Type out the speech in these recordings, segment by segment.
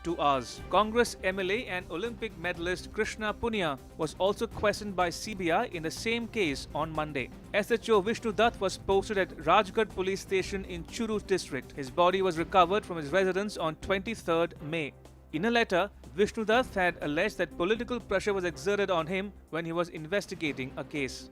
2 hours. Congress MLA and Olympic medalist Krishna Punia was also questioned by CBI in the same case on Monday. SHO Vishnu Dutt was posted at Rajgarh police station in Churu district. His body was recovered from his residence on 23rd May. In a letter, Vishnu Dutt had alleged that political pressure was exerted on him when he was investigating a case.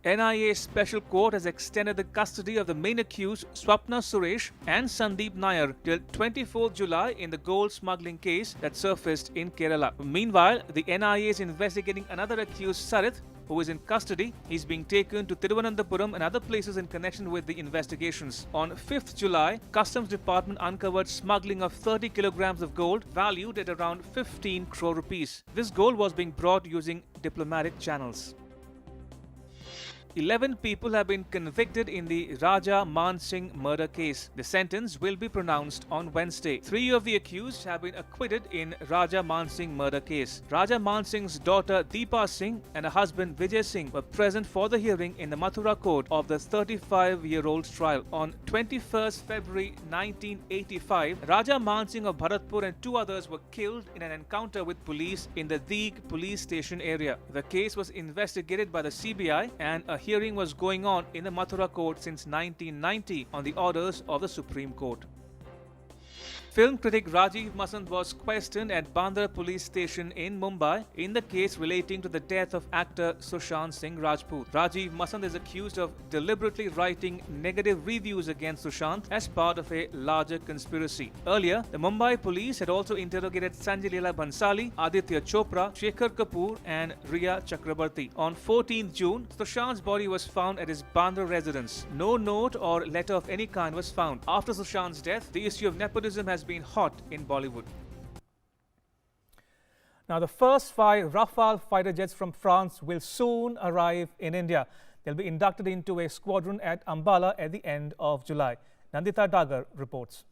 NIA Special Court has extended the custody of the main accused Swapna Suresh and Sandeep Nair till 24 July in the gold smuggling case that surfaced in Kerala. Meanwhile, the NIA is investigating another accused, Sarith, who is in custody. He's being taken to Thiruvananthapuram and other places in connection with the investigations. On 5th July, Customs Department uncovered smuggling of 30 kilograms of gold valued at around 15 crore rupees. This gold was being brought using diplomatic channels. 11 people have been convicted in the Raja Man Singh murder case. The sentence will be pronounced on Wednesday. 3 of the accused have been acquitted in Raja Man Singh murder case. Raja Man Singh's daughter Deepa Singh and her husband Vijay Singh were present for the hearing in the Mathura court of the 35-year-old's trial. On 21st February 1985, Raja Man Singh of Bharatpur and 2 others were killed in an encounter with police in the Deeg police station area. The case was investigated by the CBI and a hearing was going on in the Mathura court since 1990 on the orders of the Supreme Court. Film critic Rajiv Masand was questioned at Bandra police station in Mumbai in the case relating to the death of actor Sushant Singh Rajput. Rajiv Masand is accused of deliberately writing negative reviews against Sushant as part of a larger conspiracy. Earlier, the Mumbai police had also interrogated Sanjay Leela Bhansali, Aditya Chopra, Shekhar Kapoor and Riya Chakrabarti. On 14th June, Sushant's body was found at his Bandra residence. No note or letter of any kind was found. After Sushant's death, the issue of nepotism has been hot in Bollywood. Now, the first 5 Rafale fighter jets from France will soon arrive in India. They'll be inducted into a squadron at Ambala at the end of July. Nandita Dagar reports.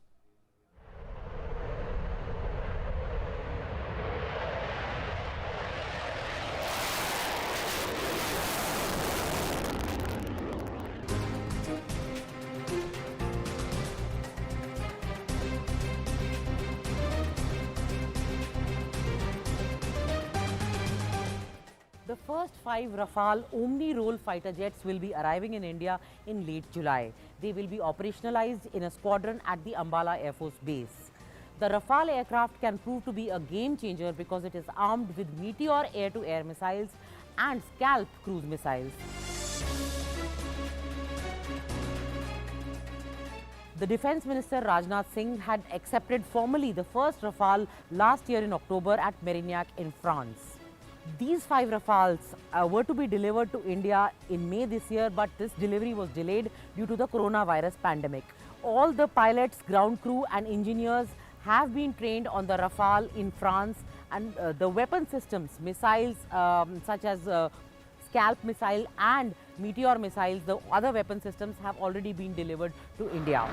The first 5 Rafale Omni-role fighter jets will be arriving in India in late July. They will be operationalized in a squadron at the Ambala Air Force Base. The Rafale aircraft can prove to be a game changer because it is armed with Meteor air-to-air missiles and Scalp cruise missiles. The Defence Minister Rajnath Singh had accepted formally the first Rafale last year in October at Mérignac in France. These 5 Rafales were to be delivered to India in May this year, but this delivery was delayed due to the coronavirus pandemic. All the pilots, ground crew and engineers have been trained on the Rafale in France, and the weapon systems, missiles such as Scalp missile and Meteor missiles, the other weapon systems have already been delivered to India.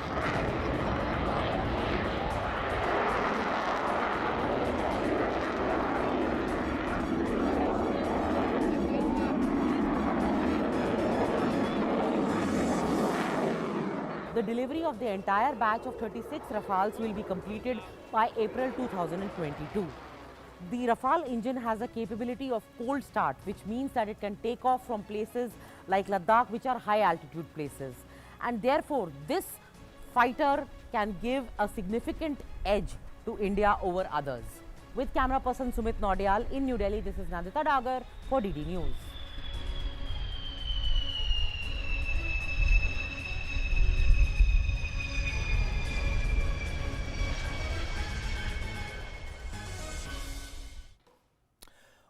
The delivery of the entire batch of 36 Rafales will be completed by April 2022. The Rafale engine has a capability of cold start, which means that it can take off from places like Ladakh, which are high altitude places. And therefore, this fighter can give a significant edge to India over others. With camera person Sumit Naudiyal in New Delhi, this is Nandita Dagar for DD News.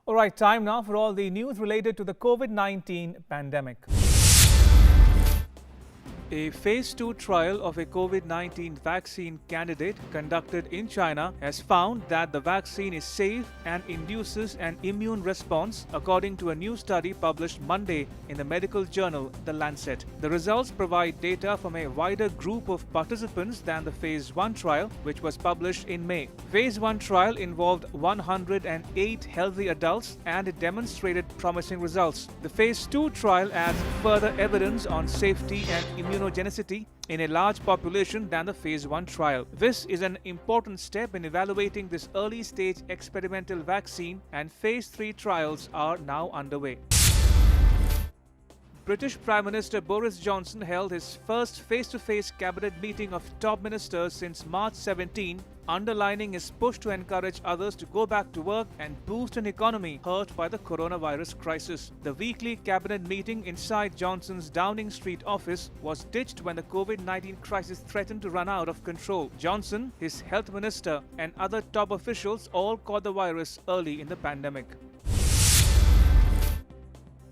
All right, time now for all the news related to the COVID-19 pandemic. A phase 2 trial of a COVID-19 vaccine candidate conducted in China has found that the vaccine is safe and induces an immune response, according to a new study published Monday in the medical journal The Lancet. The results provide data from a wider group of participants than the phase 1 trial, which was published in May. Phase 1 trial involved 108 healthy adults and it demonstrated promising results. The phase 2 trial adds further evidence on safety and immunity immunogenicity in a large population than the phase 1 trial. This is an important step in evaluating this early stage experimental vaccine, and phase 3 trials are now underway. British Prime Minister Boris Johnson held his first face-to-face cabinet meeting of top ministers since March 17, underlining his push to encourage others to go back to work and boost an economy hurt by the coronavirus crisis. The weekly cabinet meeting inside Johnson's Downing Street office was ditched when the COVID-19 crisis threatened to run out of control. Johnson, his health minister, and other top officials all caught the virus early in the pandemic.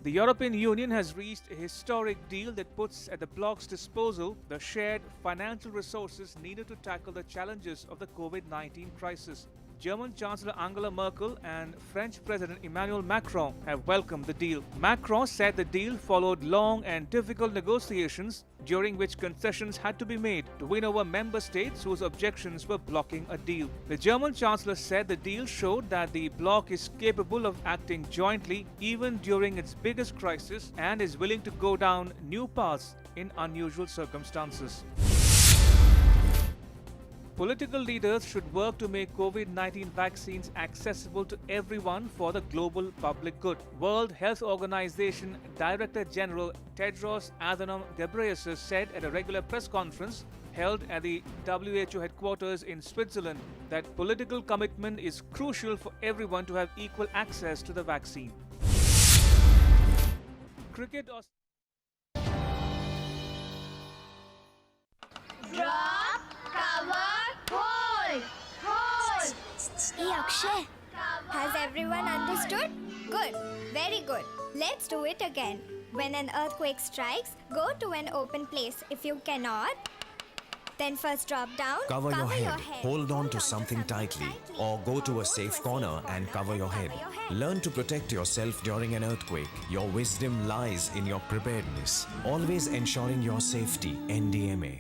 The European Union has reached a historic deal that puts at the bloc's disposal the shared financial resources needed to tackle the challenges of the COVID-19 crisis. German Chancellor Angela Merkel and French President Emmanuel Macron have welcomed the deal. Macron said the deal followed long and difficult negotiations during which concessions had to be made to win over member states whose objections were blocking a deal. The German Chancellor said the deal showed that the bloc is capable of acting jointly even during its biggest crisis and is willing to go down new paths in unusual circumstances. Political leaders should work to make COVID-19 vaccines accessible to everyone for the global public good. World Health Organization Director General Tedros Adhanom Ghebreyesus said at a regular press conference held at the WHO headquarters in Switzerland that political commitment is crucial for everyone to have equal access to the vaccine. Cricket Drop, cover, hold, hold. Hey Akshay, has everyone understood? Good, very good. Let's do it again. When an earthquake strikes, go to an open place. If you cannot, then first drop down, Cover your head, hold on to something tightly, or go to a safe corner and cover your head. Learn to protect yourself during an earthquake. Your wisdom lies in your preparedness. Always ensuring your safety. NDMA.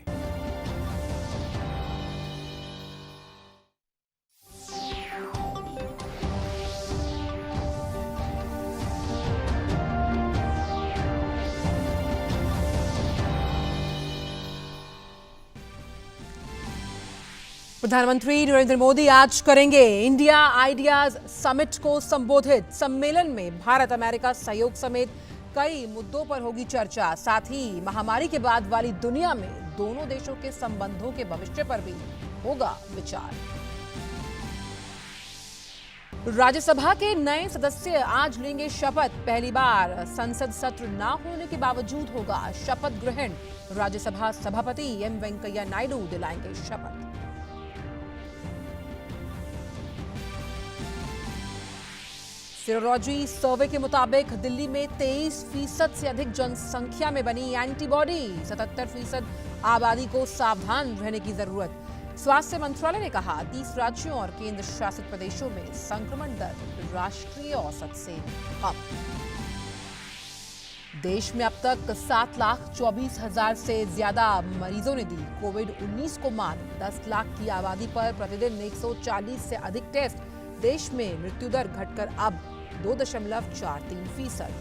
प्रधानमंत्री नरेंद्र मोदी आज करेंगे India ideas summit को संबोधित। सम्मेलन में Bharat America सहयोग समेत कई मुद्दों पर होगी चर्चा। साथ ही महामारी के बाद वाली दुनिया में दोनों देशों के संबंधों के भविष्य पर भी होगा विचार। राज्यसभा के नए सदस्य आज लेंगे शपथ। पहली बार संसद सत्र न होने के बावजूद होगा शपथ ग्रहण। राज्यसभा सभापति एम वेंकैया नायडू दिलाएंगे शपथ। सीरोलॉजी सर्वे के मुताबिक दिल्ली में 23% से अधिक जनसंख्या में बनी एंटीबॉडी। 77% आबादी को सावधान रहने की जरूरत। स्वास्थ्य मंत्रालय ने कहा 30 राज्यों और केंद्र शासित प्रदेशों में संक्रमण दर राष्ट्रीय औसत से कम। देश में अब तक 7,24,000 से ज्यादा मरीजों ने दी कोविड-19 को मात। 10 लाख की आबादी पर प्रतिदिन 140 से अधिक टेस्ट। देश में मृत्यु दर घटकर अब 2.43%।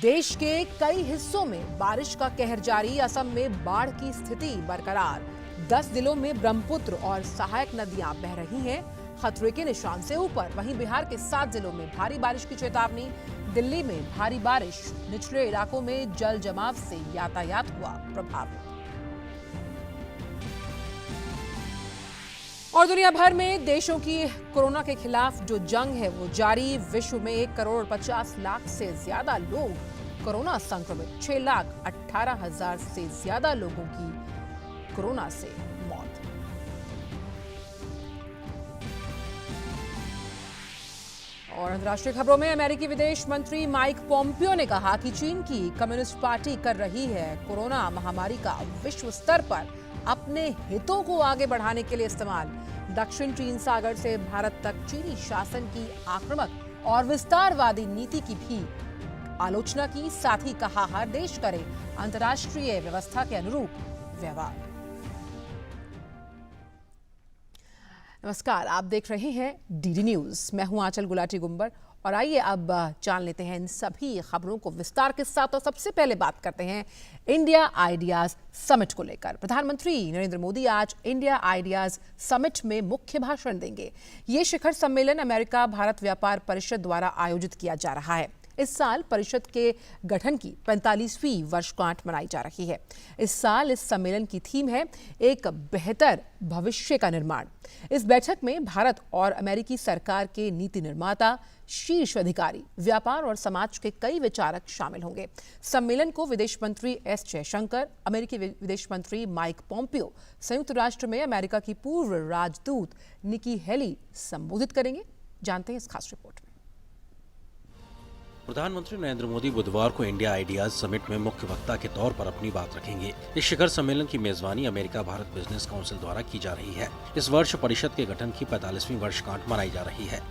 देश के कई हिस्सों में बारिश का कहर जारी। असम में बाढ़ की स्थिति बरकरार। 10 जिलों में ब्रह्मपुत्र और सहायक नदियां बह रही हैं खतरे के निशान से ऊपर। वहीं बिहार के 7 जिलों में भारी बारिश की चेतावनी। दिल्ली में भारी बारिश, निचले इलाकों में जल जमाव से यातायात हुआ प्रभावित। और दुनिया भर में देशों की कोरोना के खिलाफ जो जंग है वो जारी। विश्व में 1,50,00,000 से ज्यादा लोग कोरोना संक्रमित। 6,18,000 से ज्यादा लोगों की कोरोना से मौत। और अंतर्राष्ट्रीय खबरों में अमेरिकी विदेश मंत्री माइक पोम्पियो ने कहा कि चीन की कम्युनिस्ट पार्टी कर रही है कोरोना महामारी का विश्व स्तर पर अपने हितों को आगे बढ़ाने के लिए इस्तेमाल। दक्षिण चीन सागर से भारत तक चीनी शासन की आक्रामक और विस्तारवादी नीति की भी आलोचना की। साथ ही कहा हर देश करे अंतर्राष्ट्रीय व्यवस्था के अनुरूप व्यवहार। नमस्कार, आप देख रहे हैं डीडी न्यूज। मैं हूं आंचल गुलाटी गुंबर और आइए अब जान लेते हैं इन सभी खबरों को विस्तार के साथ। और सबसे पहले बात करते हैं इंडिया आइडियाज समिट को लेकर। प्रधानमंत्री नरेंद्र मोदी आज इंडिया आइडियाज समिट में मुख्य भाषण देंगे। ये शिखर सम्मेलन अमेरिका भारत व्यापार परिषद द्वारा आयोजित किया जा रहा है। इस साल परिषद के गठन की 45वीं वर्षगांठ मनाई जा रही है। इस साल इस सम्मेलन की थीम है एक बेहतर भविष्य का निर्माण। इस बैठक में भारत और अमेरिकी सरकार के नीति निर्माता, शीर्ष अधिकारी, व्यापार और समाज के कई विचारक शामिल होंगे। सम्मेलन को विदेश मंत्री एस जयशंकर, अमेरिकी विदेश मंत्री माइक पोम्पियो, संयुक्त राष्ट्र में अमेरिका की पूर्व राजदूत निकी हेली संबोधित करेंगे। जानते हैं इस खास रिपोर्ट में। प्रधानमंत्री नरेंद्र मोदी बुधवार को इंडिया आइडियाज समिट में मुख्य वक्ता के तौर पर अपनी बात रखेंगे। इस शिखर सम्मेलन की मेजबानी अमेरिका भारत बिजनेस काउंसिल द्वारा की जा रही है। इस वर्ष परिषद के गठन की 45वीं वर्षगांठ मनाई जा रही है।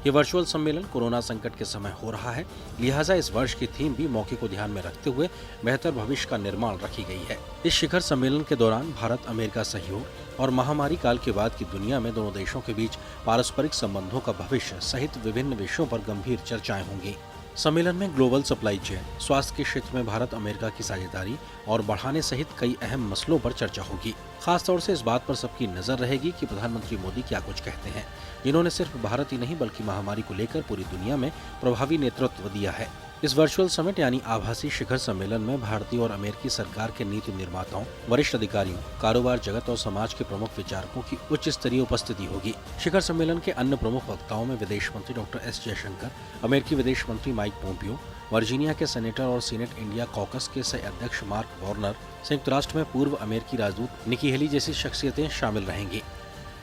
ये वर्चुअल सम्मेलन कोरोना संकट के समय हो रहा है, लिहाजा इस वर्ष की थीम भी मौके को ध्यान में रखते हुए बेहतर भविष्य का निर्माण रखी गई है। इस शिखर सम्मेलन के दौरान भारत अमेरिका सहयोग और महामारी काल के बाद की दुनिया में दोनों देशों के बीच पारस्परिक संबंधों का भविष्य सहित विभिन्न विषयों पर गंभीर चर्चाएं होंगी। सम्मेलन में ग्लोबल सप्लाई चेन, स्वास्थ्य के क्षेत्र में भारत अमेरिका की साझेदारी और बढ़ाने सहित कई अहम मसलों पर चर्चा होगी। खासतौर से इस बात पर सबकी नजर रहेगी कि प्रधानमंत्री मोदी क्या कुछ कहते हैं, जिन्होंने सिर्फ भारत ही नहीं बल्कि महामारी को लेकर पूरी दुनिया में प्रभावी नेतृत्व दिया है। इस वर्चुअल समिट यानी आभासी शिखर सम्मेलन में भारतीय और अमेरिकी सरकार के नीति निर्माताओं, वरिष्ठ अधिकारियों, कारोबार जगत और समाज के प्रमुख विचारकों की उच्च स्तरीय उपस्थिति होगी। शिखर सम्मेलन के अन्य प्रमुख वक्ताओं में विदेश मंत्री डॉक्टर एस जयशंकर, अमेरिकी विदेश मंत्री माइक पोम्पियो, वर्जीनिया के सेनेटर और सीनेट इंडिया कॉकस के सह अध्यक्ष मार्क वार्नर, संयुक्त राष्ट्र में पूर्व अमेरिकी राजदूत निकी हेली जैसी शख्सियतें शामिल रहेंगी।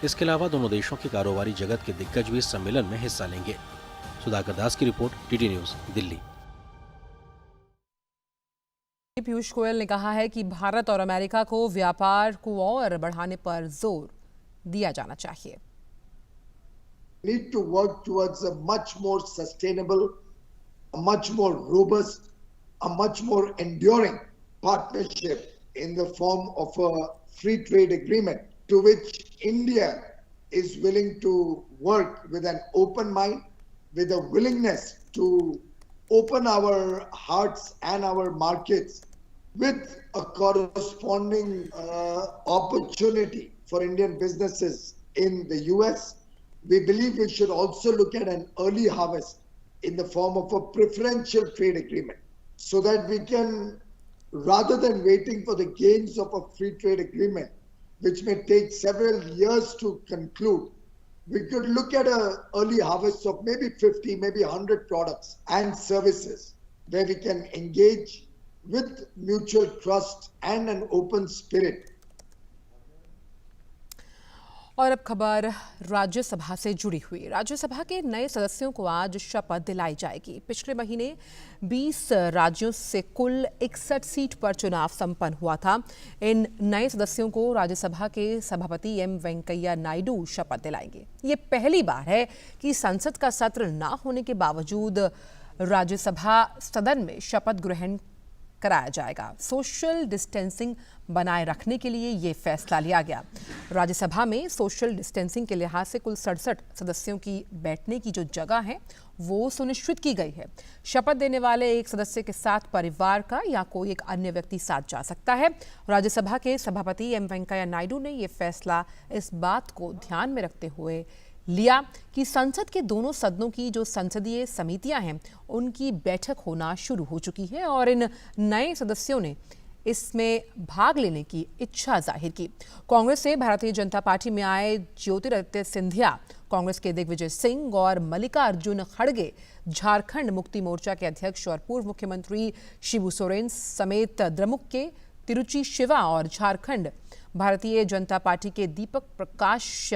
इसके अलावा दोनों देशों के कारोबारी जगत के दिग्गज भी इस सम्मेलन में हिस्सा लेंगे। सुधाकर दास की report, TT news, Delhi. Piyush Goyal ने कहा है कि भारत और अमेरिका को व्यापार को और बढ़ाने पर जोर दिया जाना चाहिए। Need to work towards a much more sustainable, a much more robust, a much more enduring partnership in the form of a free trade agreement to which India is willing to work with an open mind, with a willingness to open our hearts and our markets with a corresponding opportunity for Indian businesses in the US. We believe we should also look at an early harvest in the form of a preferential trade agreement so that we can, rather than waiting for the gains of a free trade agreement, which may take several years to conclude, we could look at an early harvest of maybe 50, maybe 100 products and services where we can engage with mutual trust and an open spirit. और अब खबर राज्यसभा से जुड़ी हुई। राज्यसभा के नए सदस्यों को आज शपथ दिलाई जाएगी। पिछले महीने 20 राज्यों से कुल 61 सीट पर चुनाव संपन्न हुआ था। इन नए सदस्यों को राज्यसभा के सभापति एम वेंकैया नायडू शपथ दिलाएंगे। ये पहली बार है कि संसद का सत्र न होने के बावजूद राज्यसभा सदन में शपथ ग्रहण कराया जाएगा। सोशल डिस्टेंसिंग बनाए रखने के लिए ये फैसला लिया गया। राज्यसभा में सोशल डिस्टेंसिंग के लिहाज से कुल 67 सदस्यों की बैठने की जो जगह है वो सुनिश्चित की गई है। शपथ देने वाले एक सदस्य के साथ परिवार का या कोई एक अन्य व्यक्ति साथ जा सकता है। राज्यसभा के सभापति एम वेंकैया नायडू ने ये फैसला इस बात को ध्यान में रखते हुए लिया कि संसद के दोनों सदनों की जो संसदीय समितियां हैं उनकी बैठक होना शुरू हो चुकी है और इन नए सदस्यों ने इसमें भाग लेने की इच्छा जाहिर की। कांग्रेस से भारतीय जनता पार्टी में आए ज्योतिरादित्य सिंधिया, कांग्रेस के दिग्विजय सिंह और मल्लिकार्जुन खड़गे, झारखंड मुक्ति मोर्चा के अध्यक्ष और पूर्व मुख्यमंत्री शिबू सोरेन समेत द्रमुक के तिरुचि शिवा और झारखंड भारतीय जनता पार्टी के दीपक प्रकाश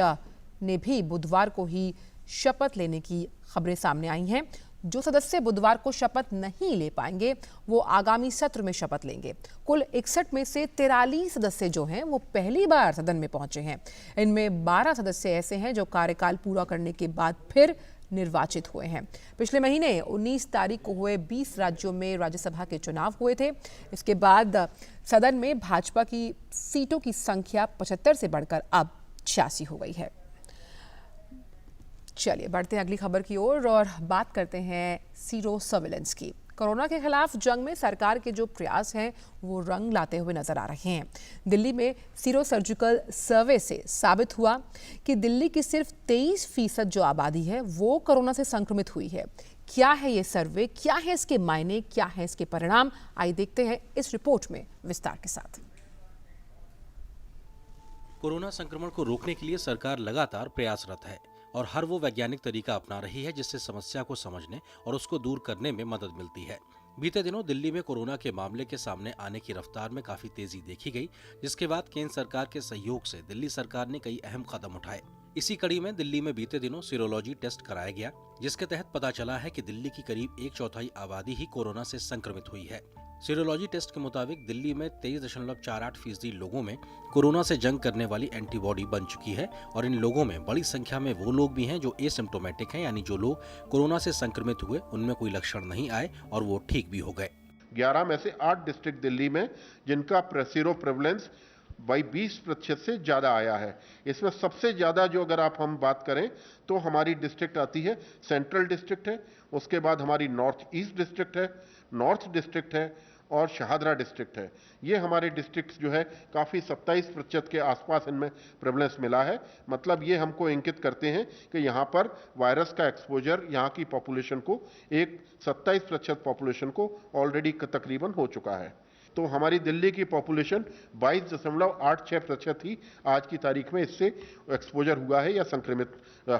ने भी बुधवार को ही शपथ लेने की खबरें सामने आई हैं। जो सदस्य बुधवार को शपथ नहीं ले पाएंगे वो आगामी सत्र में शपथ लेंगे। कुल 61 में से 43 सदस्य जो हैं वो पहली बार सदन में पहुंचे हैं। इनमें 12 सदस्य ऐसे हैं जो कार्यकाल पूरा करने के बाद फिर निर्वाचित हुए हैं। पिछले महीने 19 तारीख को हुए 20 राज्यों में राज्यसभा के चुनाव हुए थे। इसके बाद सदन में भाजपा की सीटों की संख्या 75 से बढ़कर अब 86 हो गई है। चलिए बढ़ते हैं अगली खबर की ओर और बात करते हैं सीरो सर्विलेंस की। कोरोना के खिलाफ जंग में सरकार के जो प्रयास हैं वो रंग लाते हुए नजर आ रहे हैं। दिल्ली में सीरो सर्जिकल सर्वे से साबित हुआ कि दिल्ली की सिर्फ 23% जो आबादी है वो कोरोना से संक्रमित हुई है। क्या है ये सर्वे, क्या है इसके मायने, क्या है इसके परिणाम, आइए देखते हैं इस रिपोर्ट में विस्तार के साथ। कोरोना संक्रमण को रोकने के लिए सरकार लगातार प्रयासरत है और हर वो वैज्ञानिक तरीका अपना रही है जिससे समस्या को समझने और उसको दूर करने में मदद मिलती है। बीते दिनों दिल्ली में कोरोना के मामले के सामने आने की रफ्तार में काफी तेजी देखी गई, जिसके बाद केंद्र सरकार के सहयोग से दिल्ली सरकार ने कई अहम कदम उठाए। इसी कड़ी में दिल्ली में बीते दिनों सीरोलॉजी टेस्ट कराया गया, जिसके तहत पता चला है कि दिल्ली की करीब 1/4 आबादी ही कोरोना से संक्रमित हुई है। सीरोलॉजी टेस्ट के मुताबिक दिल्ली में 23.48% लोगों में कोरोना से जंग करने वाली एंटीबॉडी बन चुकी है और इन लोगों में बड़ी संख्या में वो लोग भी हैं जो एसिम्प्टोमेटिक हैं, यानी जो लोग कोरोना से संक्रमित हुए, उनमें कोई लक्षण नहीं आए और वो ठीक भी हो गए। 11 में से 8 डिस्ट्रिक्ट दिल्ली में जिनका सीरो प्रेवलेंस 20% से ज्यादा आया है। इसमें सबसे ज्यादा जो अगर हम बात करें तो हमारी डिस्ट्रिक्ट आती है, सेंट्रल डिस्ट्रिक्ट है, उसके बाद हमारी नॉर्थ ईस्ट डिस्ट्रिक्ट है, नॉर्थ डिस्ट्रिक्ट है और शाहदरा डिस्ट्रिक्ट है। ये हमारे डिस्ट्रिक्ट जो है काफ़ी 27% के आसपास इनमें प्रेवलेंस मिला है। मतलब ये हमको इंगित करते हैं कि यहाँ पर वायरस का एक्सपोजर यहाँ की पॉपुलेशन को 27% पॉपुलेशन को ऑलरेडी तकरीबन हो चुका है। तो हमारी दिल्ली की पॉपुलेशन 22.86% ही आज की तारीख में इससे एक्सपोजर हुआ है या संक्रमित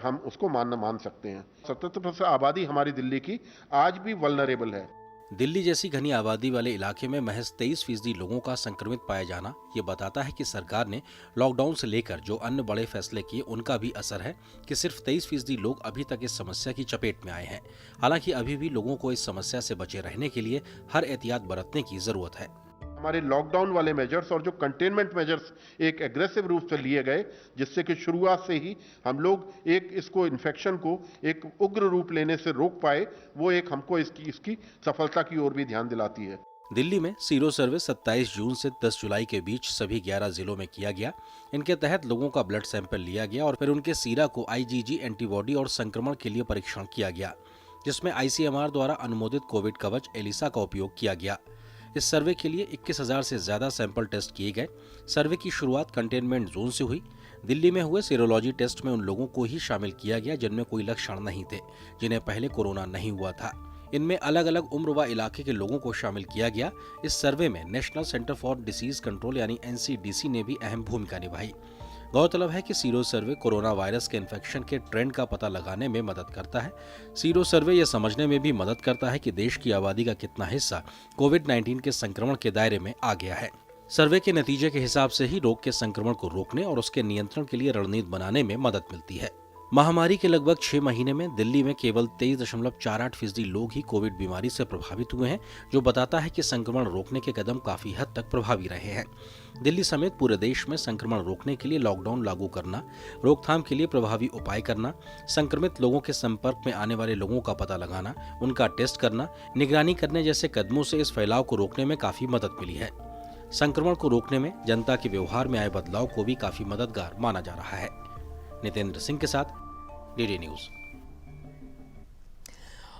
हम उसको मान सकते हैं। 77% आबादी हमारी दिल्ली की आज भी वल्नरेबल है। दिल्ली जैसी घनी आबादी वाले इलाके में महज 23% लोगों का संक्रमित पाया जाना ये बताता है कि सरकार ने लॉकडाउन से लेकर जो अन्य बड़े फैसले किए उनका भी असर है कि सिर्फ 23% लोग अभी तक इस समस्या की चपेट में आए हैं। हालांकि अभी भी लोगों को इस समस्या से बचे रहने के लिए हर एहतियात बरतने की जरूरत है। हमारे लॉकडाउन वाले मेजर्स और जो कंटेनमेंट मेजर्स एक एग्रेसिव रूप से लिए गए, जिससे कि शुरुआत से ही हम लोग इसको इन्फेक्शन को एक उग्र रूप लेने से रोक पाए, वो एक हमको इसकी सफलता की ओर भी ध्यान दिलाती है। दिल्ली में सीरो सर्वे 27 जून से 10 जुलाई के बीच सभी 11 जिलों में किया गया। इनके तहत लोगों का ब्लड सैंपल लिया गया और फिर उनके सीरा को IgG एंटीबॉडी और संक्रमण के लिए परीक्षण किया गया, जिसमें ICMR द्वारा अनुमोदित कोविड कवच एलिसा का उपयोग किया गया। इस सर्वे के लिए 21,000 से ज्यादा सैंपल टेस्ट किए गए। सर्वे की शुरुआत कंटेनमेंट जोन से हुई। दिल्ली में हुए सीरोलॉजी टेस्ट में उन लोगों को ही शामिल किया गया जिनमें कोई लक्षण नहीं थे, जिन्हें पहले कोरोना नहीं हुआ था। इनमें अलग अलग उम्र व इलाके के लोगों को शामिल किया गया। इस सर्वे में national centre for disease control यानी NCDC ने भी अहम भूमिका निभाई। गौरतलब है कि सीरो सर्वे कोरोना वायरस के इन्फेक्शन के ट्रेंड का पता लगाने में मदद करता है। सीरो सर्वे यह समझने में भी मदद करता है कि देश की आबादी का कितना हिस्सा कोविड-19 के संक्रमण के दायरे में आ गया है। सर्वे के नतीजे के हिसाब से ही रोग के संक्रमण को रोकने और उसके नियंत्रण के लिए रणनीति बनाने में मदद मिलती है। महामारी के लगभग 6 महीने में दिल्ली में केवल 23.48% लोग ही कोविड बीमारी से प्रभावित हुए हैं, जो बताता है कि संक्रमण रोकने के कदम काफी हद तक प्रभावी रहे हैं। दिल्ली समेत पूरे देश में संक्रमण रोकने के लिए लॉकडाउन लागू करना, रोकथाम के लिए प्रभावी उपाय करना, संक्रमित लोगों के संपर्क में आने वाले लोगों का पता लगाना, उनका टेस्ट करना, निगरानी करने जैसे कदमों से इस फैलाव को रोकने में काफी मदद मिली है। संक्रमण को रोकने में जनता के व्यवहार में आए बदलाव को भी काफी मददगार माना जा रहा है। नितेंद्र सिंह के साथ DD न्यूज।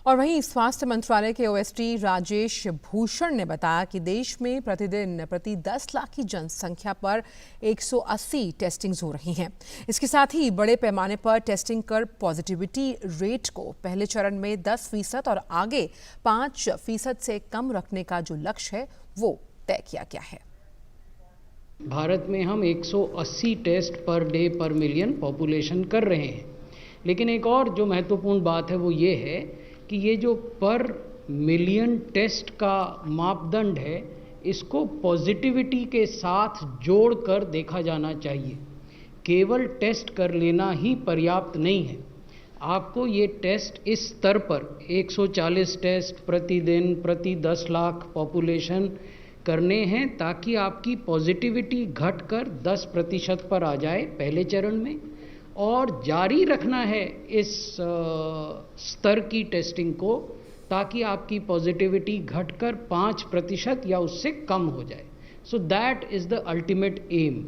और वहीं स्वास्थ्य मंत्रालय के OSD राजेश भूषण ने बताया कि देश में प्रतिदिन प्रति 10 लाख की जनसंख्या पर 180 टेस्टिंग्स हो रही हैं। इसके साथ ही बड़े पैमाने पर टेस्टिंग कर पॉजिटिविटी रेट को पहले चरण में 10% और आगे 5% से कम रखने का जो लक्ष्य है वो तय किया गया है। भारत में हम 180 टेस्ट पर डे पर मिलियन पॉपुलेशन कर रहे हैं, लेकिन एक और जो महत्वपूर्ण बात है वो ये है कि ये जो पर मिलियन टेस्ट का मापदंड है, इसको पॉजिटिविटी के साथ जोड़कर देखा जाना चाहिए। केवल टेस्ट कर लेना ही पर्याप्त नहीं है। आपको ये टेस्ट इस स्तर पर 140 टेस्ट प्रतिदिन प्रति 10 लाख पॉपुलेशन करने हैं ताकि आपकी पॉजिटिविटी घटकर 10% पर आ जाए पहले चरण में, और जारी रखना है इस स्तर की टेस्टिंग को ताकि आपकी पॉजिटिविटी घटकर 5% या उससे कम हो जाए। So that is the ultimate aim.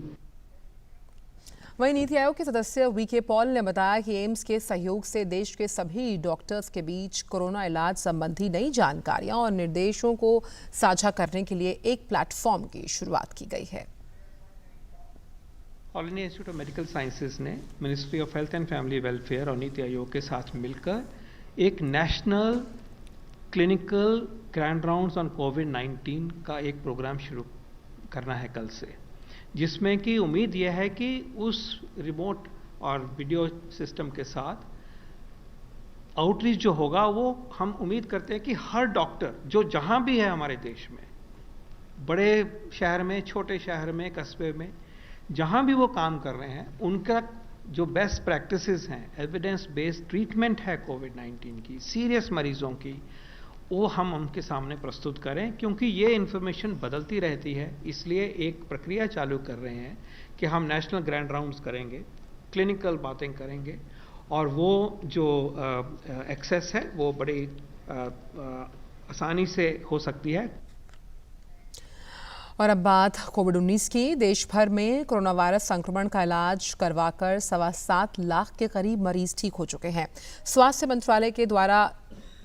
वहीं नीति आयोग के सदस्य वीके पॉल ने बताया कि एम्स के सहयोग से देश के सभी डॉक्टर्स के बीच कोरोना इलाज संबंधी नई जानकारियां और निर्देशों को साझा करने के लिए एक प्लेटफॉर्म की शुरुआत की गई है। All India Institute of Medical Sciences ने ministry of health and family welfare और नीति आयोग के साथ मिलकर एक national clinical grand rounds on कोविड-19 का एक प्रोग्राम शुरू करना है कल से, जिसमें कि उम्मीद यह है कि उस रिमोट और वीडियो सिस्टम के साथ आउटरीच जो होगा वो हम उम्मीद करते हैं कि हर डॉक्टर जो जहां भी है हमारे देश में, बड़े शहर में, छोटे शहर में, कस्बे में, जहां भी वो काम कर रहे हैं, उनका जो बेस्ट प्रैक्टिसेस हैं, एविडेंस बेस्ड ट्रीटमेंट है कोविड-19 की, सीरियस मरीजों की, वो हम उनके सामने प्रस्तुत करें, क्योंकि ये इन्फॉर्मेशन बदलती रहती है। इसलिए एक प्रक्रिया चालू कर रहे हैं कि हम नेशनल ग्रैंड राउंड्स करेंगे, क्लिनिकल बातें करेंगे, और वो जो एक्सेस है वो बड़ी आसानी से हो सकती है। और अब बात कोविड-19 की। देश भर में कोरोना वायरस संक्रमण का इलाज करवाकर 7.25 लाख के करीब मरीज ठीक हो चुके हैं। स्वास्थ्य मंत्रालय के द्वारा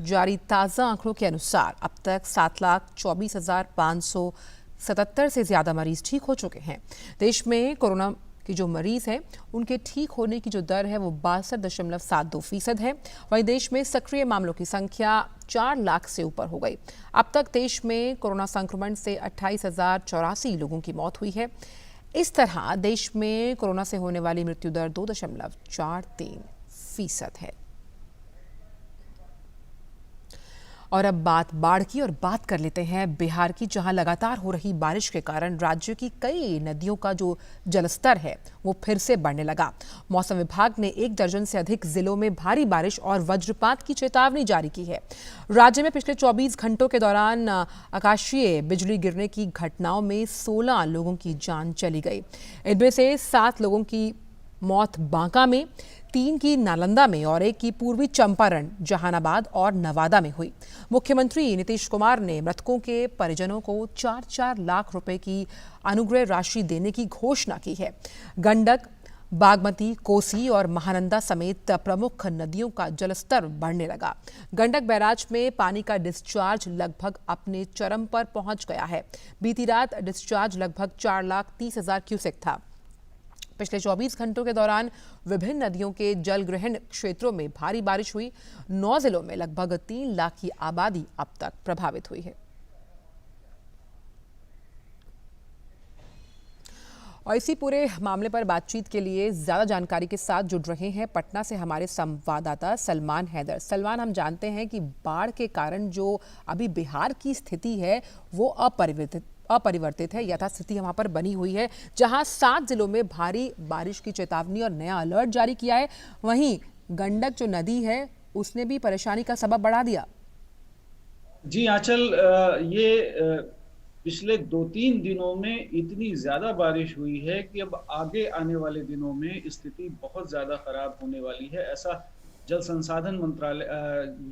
जारी ताज़ा आंकड़ों के अनुसार अब तक 7,24,577 से ज़्यादा मरीज ठीक हो चुके हैं। देश में कोरोना के जो मरीज हैं उनके ठीक होने की जो दर है वो 62.72% है। वहीं देश में सक्रिय मामलों की संख्या 4 लाख से ऊपर हो गई। अब तक देश में कोरोना संक्रमण से 28,084 लोगों की मौत हुई है। इस तरह देश में कोरोना से होने वाली मृत्यु दर 2.43% है। और अब बात बाढ़ की, और बात कर लेते हैं बिहार की, जहां लगातार हो रही बारिश के कारण राज्य की कई नदियों का जो जलस्तर है वो फिर से बढ़ने लगा। मौसम विभाग ने 1 दर्जन से अधिक जिलों में भारी बारिश और वज्रपात की चेतावनी जारी की है। राज्य में पिछले 24 घंटों के दौरान आकाशीय बिजली गिरने की घटनाओं में 16 लोगों की जान चली गई। इनमें से 7 लोगों की मौत बांका में, 3 की नालंदा में और 1 की पूर्वी चंपारण, जहानाबाद और नवादा में हुई। मुख्यमंत्री नीतीश कुमार ने मृतकों के परिजनों को 4-4 लाख रुपए की अनुग्रह राशि देने की घोषणा की है। गंडक, बागमती, कोसी और महानंदा समेत प्रमुख नदियों का जलस्तर बढ़ने लगा। गंडक बैराज में पानी का डिस्चार्ज लगभग अपने चरम पर पहुंच गया है। बीती रात डिस्चार्ज लगभग 4,30,000 क्यूसेक था। पिछले 24 घंटों के दौरान विभिन्न नदियों के जलग्रहण क्षेत्रों में भारी बारिश हुई। 9 जिलों में लगभग 3 लाख की आबादी अब तक प्रभावित हुई है। और इसी पूरे मामले पर बातचीत के लिए ज्यादा जानकारी के साथ जुड़ रहे हैं पटना से हमारे संवाददाता सलमान हैदर। सलमान, हम जानते हैं कि बाढ़ के कारण जो अभी बिहार की स्थिति है वो अपरिवर्तित है, यथास्थिति वहां पर बनी हुई है, जहां 7 जिलों में भारी बारिश की चेतावनी और नया अलर्ट जारी किया है। वहीं गंडक जो नदी है उसने भी परेशानी का सबब बढ़ा दिया। जी आंचल, ये पिछले 2-3 दिनों में इतनी ज्यादा बारिश हुई है कि अब आगे आने वाले दिनों में स्थिति बहुत ज्यादा खराब होने वाली है। ऐसा जल संसाधन मंत्रालय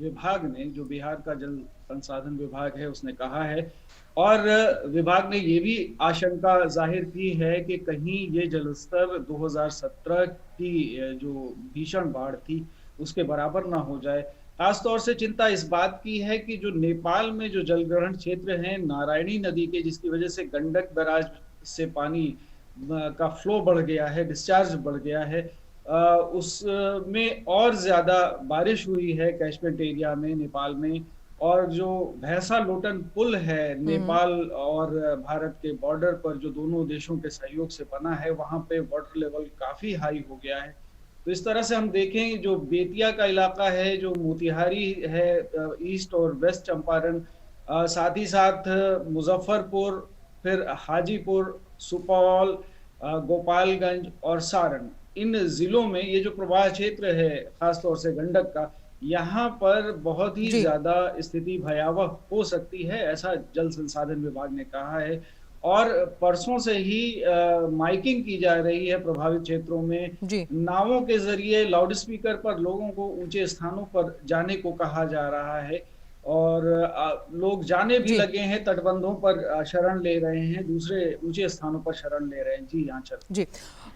विभाग ने, जो बिहार का जल संसाधन विभाग है, उसने कहा है। और विभाग ने ये भी आशंका जाहिर की है कि कहीं ये जलस्तर 2017 की जो भीषण बाढ़ थी उसके बराबर ना हो जाए। खासतौर से चिंता इस बात की है कि जो नेपाल में जो जलग्रहण क्षेत्र हैं नारायणी नदी के, जिसकी वजह से गंडक बैराज से पानी का फ्लो बढ़ गया है, डिस्चार्ज बढ़ गया है, उसमें और ज्यादा बारिश हुई है कैचमेंट एरिया में नेपाल में। और जो भैंसा लोटन पुल है नेपाल और भारत के बॉर्डर पर, जो दोनों देशों के सहयोग से बना है, वहां पे वाटर लेवल काफी हाई हो गया है। तो इस तरह से हम देखें, जो बेतिया का इलाका है, जो मोतिहारी है, ईस्ट और वेस्ट चंपारण, साथ ही साथ मुजफ्फरपुर, फिर हाजीपुर, सुपौल, गोपालगंज और सारण, इन जिलों में ये जो प्रवाह क्षेत्र है खासतौर से गंडक का, यहाँ पर बहुत ही ज्यादा स्थिति भयावह हो सकती है, ऐसा जल संसाधन विभाग ने कहा है। और परसों से ही माइकिंग की जा रही है प्रभावित क्षेत्रों में। नावों के जरिए लाउड स्पीकर पर लोगों को ऊंचे स्थानों पर जाने को कहा जा रहा है। और लोग जाने भी लगे हैं, तटबंधों पर शरण ले रहे हैं, दूसरे ऊंचे स्थानों पर शरण ले रहे हैं। जी आंचल जी,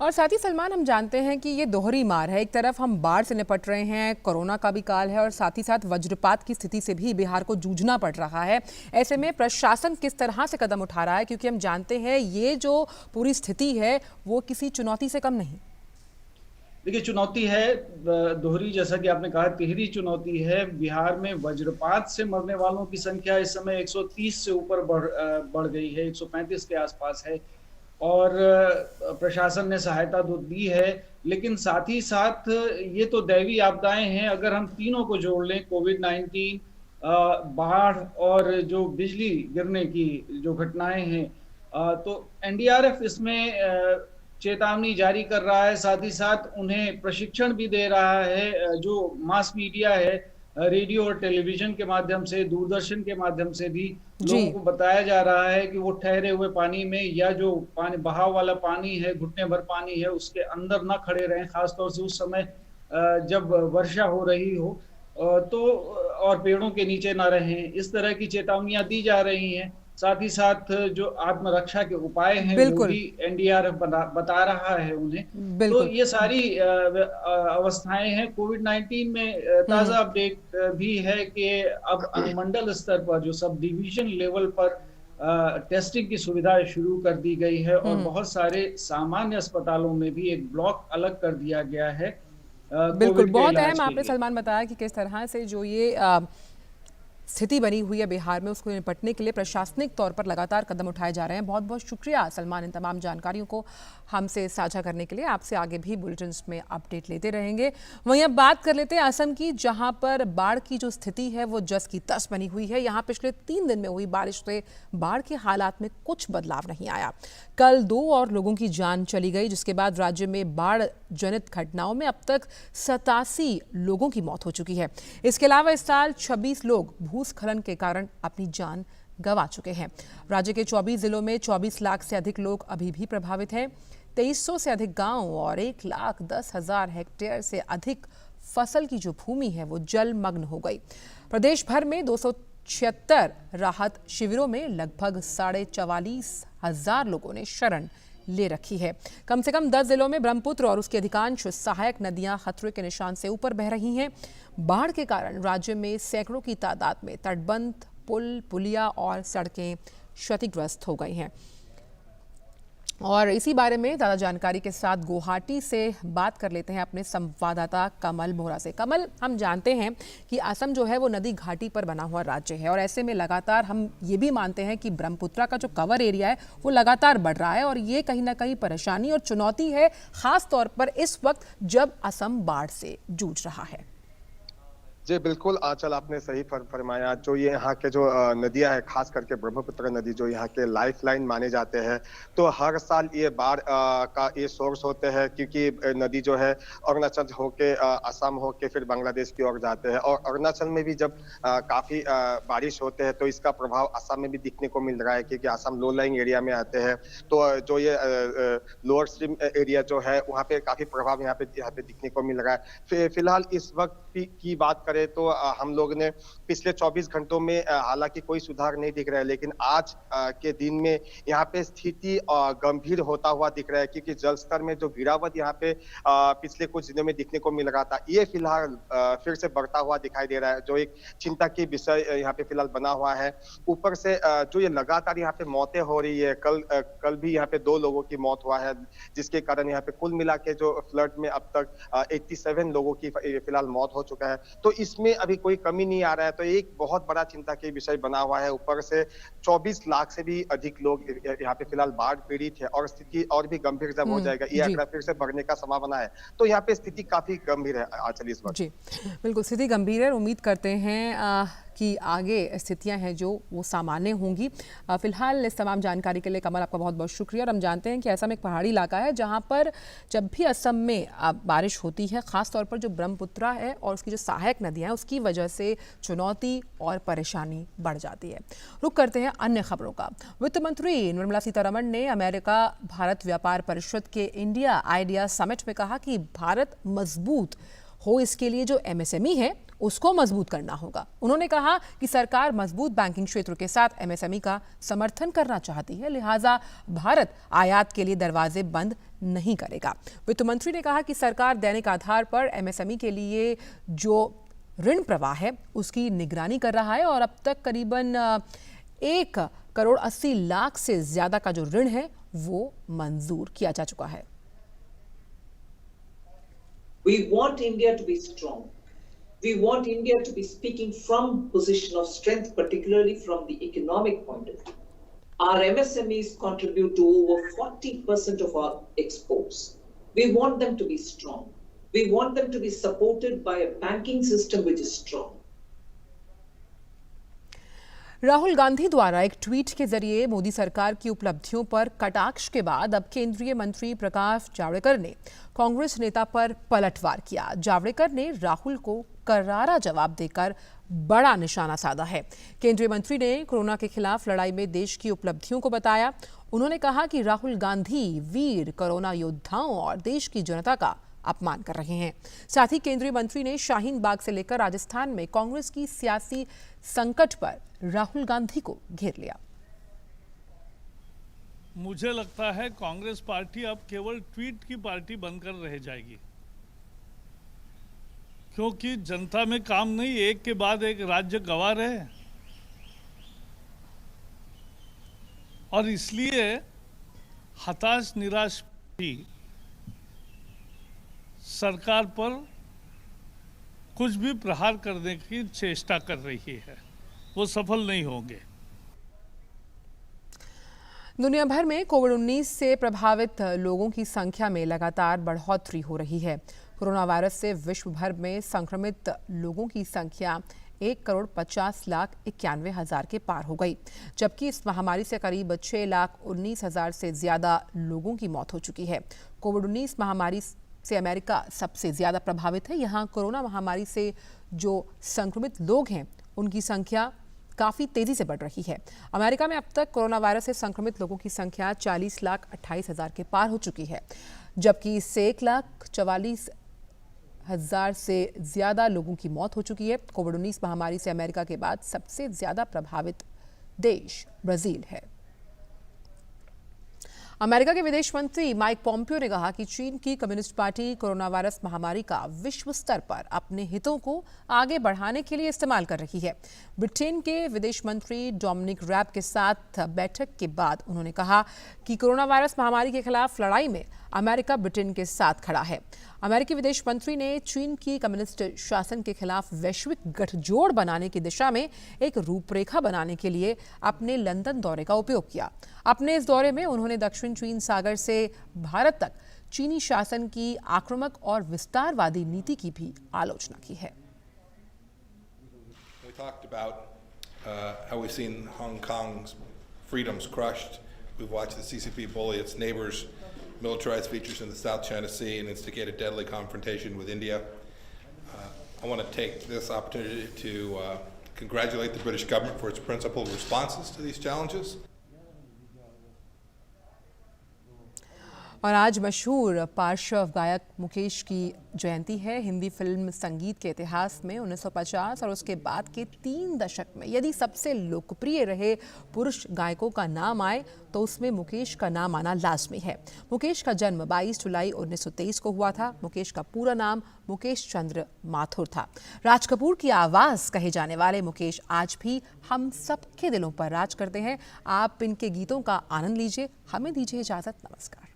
और साथ ही सलमान, हम जानते हैं कि ये दोहरी मार है। एक तरफ हम बाढ़ से निपट रहे हैं, कोरोना का भी काल है, और साथ ही साथ वज्रपात की स्थिति से भी बिहार को जूझना पड़ रहा है। ऐसे में प्रशासन किस तरह से कदम उठा रहा है, क्योंकि हम जानते हैं ये जो पूरी स्थिति है वो किसी चुनौती से कम नहीं। देखिए, चुनौती है दोहरी, जैसा कि आपने कहा, तिहरी चुनौती है। बिहार में वज्रपात से मरने वालों की संख्या इस समय 130 से ऊपर बढ़ गई है, 135 के आसपास है, और प्रशासन ने सहायता तो दी है, लेकिन साथ ही साथ ये तो दैवीय आपदाएं हैं। अगर हम तीनों को जोड़ लें, कोविड-19, बाढ़ और जो बिजली गिरने की जो घटनाएं हैं, तो एनडीआरएफ इसमें चेतावनी जारी कर रहा है। साथ ही साथ उन्हें प्रशिक्षण भी दे रहा है। जो मास मीडिया है, रेडियो और टेलीविजन के माध्यम से, दूरदर्शन के माध्यम से भी लोगों को बताया जा रहा है कि वो ठहरे हुए पानी में, या जो पानी बहाव वाला पानी है, घुटने भर पानी है, उसके अंदर ना खड़े रहें, खासतौर से उस समय जब वर्षा हो रही हो, तो और पेड़ों के नीचे ना रहें। इस तरह की चेतावनियां दी जा रही हैं। साथ ही साथ जो आत्मरक्षा के उपाय हैं वो भी एनडीआरएफ बता रहा है उन्हें। तो ये सारी अवस्थाएं हैं। कोविड-19 में ताजा अपडेट भी है कि अब अनुमंडल स्तर पर, जो सब डिवीजन लेवल पर टेस्टिंग की सुविधा शुरू कर दी गई है, और बहुत सारे सामान्य अस्पतालों में भी एक ब्लॉक अलग कर दिया गया है। बिल्कुल, बहुत अहम आपने सलमान बताया कि किस तरह से जो ये स्थिति बनी हुई है बिहार में, उसको निपटने के लिए प्रशासनिक तौर पर लगातार कदम उठाए जा रहे हैं। बहुत बहुत शुक्रिया सलमान इन तमाम जानकारियों को हमसे साझा करने के लिए। आपसे आगे भी बुलेटिन्स में अपडेट लेते रहेंगे। वहीं अब बात कर लेते हैं असम की, जहां पर बाढ़ की जो स्थिति है वो जस की तस बनी हुई है। यहाँ पिछले 3 दिन में हुई बारिश से बाढ़ के हालात में कुछ बदलाव नहीं आया। कल 2 और लोगों की जान चली गई, जिसके बाद राज्य में बाढ़ जनित घटनाओं में अब तक 87 लोगों की मौत हो चुकी है। इसके अलावा इस साल 26 लोग भूस्खलन के कारण अपनी जान गंवा चुके हैं। राज्य के 24 जिलों में 24 लाख से अधिक लोग अभी भी प्रभावित हैं। 2300 से अधिक गांव और 1,10,000 हेक्टेयर से अधिक फसल की जो भूमि है वो जलमग्न हो गई। प्रदेश भर में 276 राहत शिविरों में लगभग 44,500 लोगों ने शरण ले रखी है। कम से कम 10 जिलों में ब्रह्मपुत्र और उसकी अधिकांश सहायक नदियां खतरे के निशान से ऊपर बह रही हैं। बाढ़ के कारण राज्य में सैकड़ों की तादाद में तटबंध, पुल, पुलिया और सड़कें क्षतिग्रस्त हो गई हैं। और इसी बारे में ज़्यादा जानकारी के साथ गुवाहाटी से बात कर लेते हैं अपने संवाददाता कमल बोहरा से। कमल, हम जानते हैं कि असम जो है वो नदी घाटी पर बना हुआ राज्य है, और ऐसे में लगातार हम ये भी मानते हैं कि ब्रह्मपुत्रा का जो कवर एरिया है वो लगातार बढ़ रहा है, और ये कहीं ना कहीं परेशानी और चुनौती है, खास तौर पर इस वक्त जब असम बाढ़ से जूझ रहा है। जी बिल्कुल आंचल, आपने सही फरमाया। जो ये यहाँ के जो नदियां हैं, खास करके ब्रह्मपुत्र नदी जो यहाँ के लाइफलाइन माने जाते हैं, तो हर साल ये बाढ़ का ये सोर्स होते हैं, क्योंकि नदी जो है अरुणाचल होके असम होके फिर बांग्लादेश की ओर जाते हैं, और अरुणाचल में भी जब काफी बारिश होते हैं तो इसका प्रभाव असम में भी दिखने को मिल रहा है, क्योंकि असम लो लाइंग एरिया में आते हैं। तो जो ये लोअर स्ट्रीम एरिया जो है वहाँ पे काफी प्रभाव यहाँ पे दिखने को मिल रहा है। फिलहाल इस वक्त की बात करें तो हम लोग ने पिछले 24 घंटों में हालांकि कोई सुधार नहीं दिख रहा है, लेकिन आज के दिन में यहाँ पे स्थिति गंभीर होता हुआ दिख रहा है, क्योंकि जल स्तर में जो गिरावट यहाँ पे पिछले कुछ दिनों में दिखने को मिल रहा था, ये फिलहाल फिर से बढ़ता हुआ दिखाई दे रहा है, जो एक चिंता की विषय यहाँ पे फिलहाल बना हुआ है। ऊपर से जो ये लगातार यहाँ पे मौतें हो रही है, कल भी यहाँ पे 2 लोगों की मौत हुआ है, जिसके कारण यहाँ पे कुल मिला के जो फ्लड में अब तक 87 लोगों की फिलहाल मौत हो चुका है। तो इसमें अभी कोई कमी नहीं आ रहा है, तो एक बहुत बड़ा चिंता की विषय बना हुआ है। ऊपर से 24 लाख से भी अधिक लोग यहाँ पे फिलहाल बाढ़ पीड़ित है, और स्थिति और भी गंभीर जब हो जाएगा, ये आंकड़ा फिर से बढ़ने का संभावना है। तो यहाँ पे स्थिति काफी गंभीर है आंचल इस वक्त। जी बिल्कुल, स्थिति गंभीर है। उम्मीद करते हैं कि आगे स्थितियां हैं जो वो सामान्य होंगी। फिलहाल इस तमाम जानकारी के लिए कमल आपका बहुत बहुत शुक्रिया। और हम जानते हैं कि असम एक पहाड़ी इलाका है, जहां पर जब भी असम में बारिश होती है, खास तौर पर जो ब्रह्मपुत्रा है और उसकी जो सहायक नदियां हैं, उसकी वजह से चुनौती और परेशानी बढ़ जाती है। रुक करते हैं अन्य खबरों का। वित्त मंत्री निर्मला सीतारमण ने अमेरिका भारत व्यापार परिषद के इंडिया आइडिया समिट में कहा कि भारत मजबूत हो, इसके लिए जो MSME है उसको मजबूत करना होगा। उन्होंने कहा कि सरकार मजबूत बैंकिंग क्षेत्र के साथ एमएसएमई का समर्थन करना चाहती है, लिहाजा भारत आयात के लिए दरवाजे बंद नहीं करेगा। वित्त मंत्री ने कहा कि सरकार दैनिक आधार पर एमएसएमई के लिए जो ऋण प्रवाह है उसकी निगरानी कर रहा है और अब तक करीबन 1,80,00,000 से ज्यादा का जो ऋण है वो मंजूर किया जा चुका है। We want India to be strong. We want India to be speaking from position of strength, particularly from the economic point of view. Our MSMEs contribute to over 40% of our exports. We want them to be strong. We want them to be supported by a banking system which is strong. Rahul Gandhi द्वारा एक tweet के जरिए मोदी सरकार की उपलब्धियों पर कटाक्ष के बाद अब केंद्रीय मंत्री प्रकाश जावड़ेकर ने कांग्रेस नेता पर पलटवार किया। जावड़ेकर ने राहुल को करारा जवाब देकर बड़ा निशाना साधा है। केंद्रीय मंत्री ने कोरोना के खिलाफ लड़ाई में देश की उपलब्धियों को बताया। उन्होंने कहा कि राहुल गांधी वीर कोरोना योद्धाओं और देश की जनता का अपमान कर रहे हैं। साथ ही केंद्रीय मंत्री ने शाहीन बाग से लेकर राजस्थान में कांग्रेस की सियासी संकट पर राहुल गांधी को घेर लिया। मुझे लगता है कांग्रेस पार्टी अब केवल ट्वीट की पार्टी बनकर रह जाएगी, क्योंकि जनता में काम नहीं, एक के बाद एक राज्य गंवा रहे और इसलिए हताश निराश भी सरकार पर कुछ भी प्रहार करने की चेष्टा कर रही है, वो सफल नहीं होंगे। दुनिया भर में कोविड-19 से प्रभावित लोगों की संख्या में लगातार बढ़ोतरी हो रही है। कोरोना वायरस से विश्व भर में संक्रमित लोगों की संख्या 1,50,91,000 के पार हो गई, जबकि इस महामारी से करीब 6,19,000 से ज्यादा लोगों की मौत हो चुकी है। कोविड-19 महामारी से अमेरिका सबसे ज्यादा प्रभावित है। यहाँ कोरोना महामारी से जो संक्रमित लोग हैं उनकी संख्या काफी तेजी से बढ़ रही है। अमेरिका में अब तक कोरोना वायरस से संक्रमित लोगों की संख्या 40,28,000 के पार हो चुकी है, जबकि इससे 1,44,000 से ज्यादा लोगों की मौत हो चुकी है। कोविड-19 महामारी से अमेरिका के बाद सबसे ज्यादा प्रभावित देश ब्राजील है। अमेरिका के विदेश मंत्री माइक पोम्पियो ने कहा कि चीन की कम्युनिस्ट पार्टी कोरोना वायरस महामारी का विश्व स्तर पर अपने हितों को आगे बढ़ाने के लिए इस्तेमाल कर रही है। ब्रिटेन के विदेश मंत्री डोमिनिक रैब के साथ बैठक के बाद उन्होंने कहा कि कोरोना वायरस महामारी के खिलाफ लड़ाई में अमेरिका ब्रिटेन के साथ खड़ा है। अमेरिकी विदेश मंत्री ने चीन की कम्युनिस्ट शासन के खिलाफ वैश्विक गठजोड़ बनाने की दिशा में एक रूपरेखा बनाने के लिए अपने लंदन दौरे का उपयोग किया। अपने इस दौरे में उन्होंने दक्षिण चीन सागर से भारत तक चीनी शासन की आक्रामक और विस्तारवादी नीति की भी आलोचना की है। We talked about how we've seen Hong Kong's freedoms crushed. We've watched the CCP bully its neighbors, militarize features in the South China Sea, and instigate a deadly confrontation with India. I want to take this opportunity to congratulate the British government for its principled responses to these challenges. और आज मशहूर पार्श्व गायक मुकेश की जयंती है। Hindi film संगीत के इतिहास में 1950 और उसके बाद के 3 दशक में यदि सबसे लोकप्रिय रहे पुरुष गायकों का नाम आए तो उसमें मुकेश का नाम आना लाजमी है। मुकेश का जन्म 22 जुलाई 1923 को हुआ था। मुकेश का पूरा नाम मुकेश चंद्र माथुर था। राज कपूर की आवाज़ कहे जाने वाले मुकेश आज भी हम सबके दिलों पर राज करते हैं। आप इनके गीतों का आनंद लीजिए। हमें दीजिए इजाज़त। नमस्कार।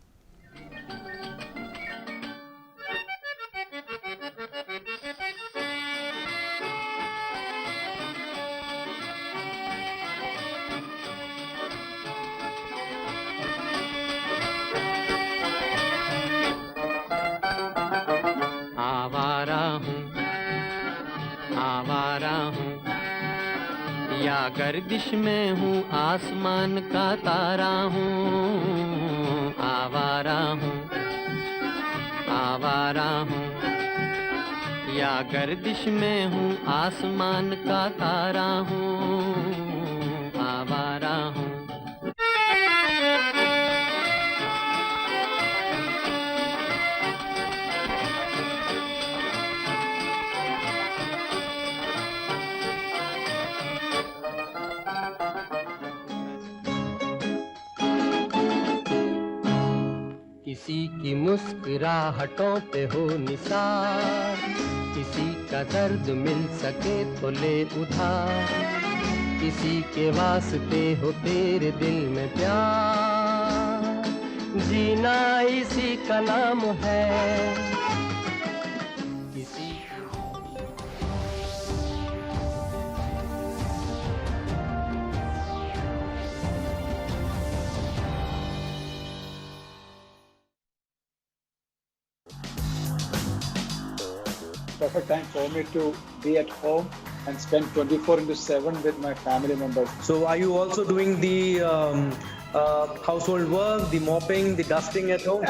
आवारा हूँ या गर्दिश में हूँ, आसमान का तारा हूँ। आवारा हूँ या गर्दिश में हूँ, आसमान का तारा हूँ। आवारा हूँ। की मुस्कुराहटों पे हो निसार, किसी का दर्द मिल सके तो ले उधार, किसी के वास्ते हो तेरे दिल में प्यार, जीना इसी का नाम है। Perfect time for me to be at home and spend 24/7 with my family members. So are you also doing the household work, the mopping, the dusting at home?